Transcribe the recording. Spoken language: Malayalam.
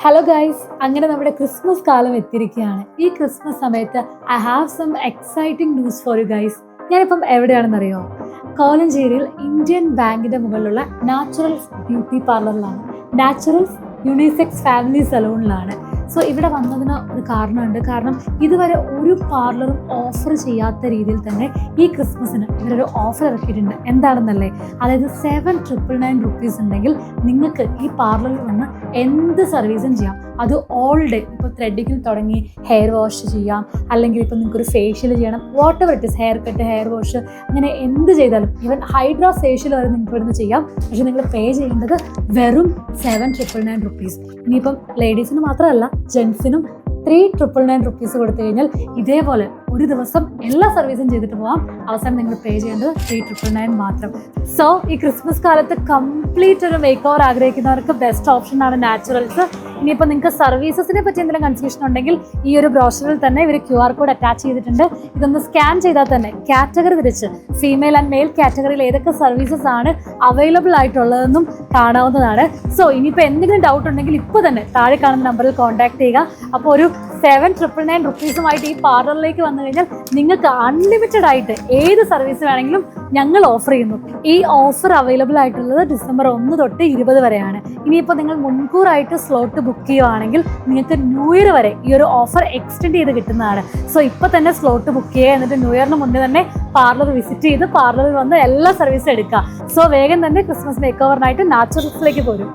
ഹലോ ഗൈസ്, അങ്ങനെ നമ്മുടെ ക്രിസ്മസ് കാലം എത്തിയിരിക്കുകയാണ്. ഈ ക്രിസ്മസ് സമയത്ത് I have some exciting news for you guys. ഞാനിപ്പം എവിടെയാണെന്നറിയോ? കോലഞ്ചേരിയിൽ ഇന്ത്യൻ ബാങ്കിന്റെ മുകളിലുള്ള നാച്ചുറൽസ് ബ്യൂട്ടി പാർലറിലാണ്. നാച്ചുറൽസ് യൂണിസെക്സ് ഫാമിലി സലൂണിലാണ്. സോ ഇവിടെ വന്നതിന് ഒരു കാരണമുണ്ട്. കാരണം ഇതുവരെ ഒരു പാർലറും ഓഫർ ചെയ്യാത്ത രീതിയിൽ തന്നെ ഈ ക്രിസ്മസിന് ഇവരൊരു ഓഫർ ഇറക്കിയിട്ടുണ്ട്. എന്താണെന്നല്ലേ? അതായത് 7,999 റുപ്പീസ് ഉണ്ടെങ്കിൽ നിങ്ങൾക്ക് ഈ പാർലറിൽ വന്ന് എന്ത് സർവീസും ചെയ്യാം. അത് ഓൾ ഡേ. ഇപ്പോൾ ത്രെഡിങ്ങിൽ തുടങ്ങി ഹെയർ വാഷ് ചെയ്യാം, അല്ലെങ്കിൽ ഇപ്പോൾ നിങ്ങൾക്കൊരു ഫേഷ്യൽ ചെയ്യണം, what ever it is, hair cut, hair wash, അങ്ങനെ എന്ത് ചെയ്താലും, ഈവൻ ഹൈഡ്രാ ഫേഷ്യൽ വരെ നിങ്ങൾക്ക് ഇവിടുന്ന് ചെയ്യാം. പക്ഷെ നിങ്ങൾ പേ ചെയ്യേണ്ടത് വെറും 7,999 റുപ്പീസ്. ഇനിയിപ്പം ലേഡീസിന് മാത്രമല്ല, ജെൻസിനും 3,999 റുപ്പീസ് കൊടുത്തു കഴിഞ്ഞാൽ ഇതേപോലെ ഒരു ദിവസം എല്ലാ സർവീസും ചെയ്തിട്ട് പോകാം. അവസാനം നിങ്ങൾ പേ ചെയ്യേണ്ടത് 3,999 മാത്രം. സോ ഈ ക്രിസ്മസ് കാലത്ത് കംപ്ലീറ്റ് ഒരു മേക്ക് ഓവർ ആഗ്രഹിക്കുന്നവർക്ക് ബെസ്റ്റ് ഓപ്ഷനാണ് നാച്ചുറൽസ്. ഇനിയിപ്പോൾ നിങ്ങൾക്ക് സർവീസസിനെ പറ്റി എന്തെങ്കിലും കൺഫ്യൂഷൻ ഉണ്ടെങ്കിൽ ഈ ഒരു ബ്രോഷറിൽ തന്നെ ഇവർ QR കോഡ് അറ്റാച്ച് ചെയ്തിട്ടുണ്ട്. ഇതൊന്ന് സ്കാൻ ചെയ്താൽ തന്നെ കാറ്റഗറി തിരിച്ച് ഫീമെയിൽ ആൻഡ് മെയിൽ കാറ്റഗറിയിൽ ഏതൊക്കെ സർവീസസ് ആണ് അവൈലബിൾ ആയിട്ടുള്ളതെന്നും കാണാവുന്നതാണ്. സോ ഇനിയിപ്പോൾ എന്തെങ്കിലും ഡൗട്ട് ഉണ്ടെങ്കിൽ ഇപ്പോൾ തന്നെ താഴെ കാണുന്ന നമ്പറിൽ കോൺടാക്ട് ചെയ്യുക. അപ്പോൾ ഒരു 7,999 റുപ്പീസുമായിട്ട് ഈ പാർലറിലേക്ക് വന്നു കഴിഞ്ഞാൽ നിങ്ങൾക്ക് അൺലിമിറ്റഡ് ആയിട്ട് ഏത് സർവീസ് വേണമെങ്കിലും ഞങ്ങൾ ഓഫർ ചെയ്യുന്നു. ഈ ഓഫർ അവൈലബിൾ ആയിട്ടുള്ളത് ഡിസംബർ 1 തൊട്ട് 20 വരെയാണ്. ഇനിയിപ്പോൾ നിങ്ങൾ മുൻകൂറായിട്ട് സ്ലോട്ട് ബുക്ക് ചെയ്യുകയാണെങ്കിൽ നിങ്ങൾക്ക് ന്യൂ ഇയർ വരെ ഈ ഒരു ഓഫർ എക്സ്റ്റെൻഡ് ചെയ്ത് കിട്ടുന്നതാണ്. സോ ഇപ്പോൾ തന്നെ സ്ലോട്ട് ബുക്ക് ചെയ്യുക, എന്നിട്ട് ന്യൂ ഇയറിന് മുന്നേ തന്നെ പാർലർ വിസിറ്റ് ചെയ്ത് പാർലറിൽ വന്ന് എല്ലാ സർവീസും എടുക്കുക. സോ വേഗം തന്നെ ക്രിസ്മസ് മേക്ക് ഓവറിനായിട്ട് നാച്ചുറൽസിലേക്ക് പോരും.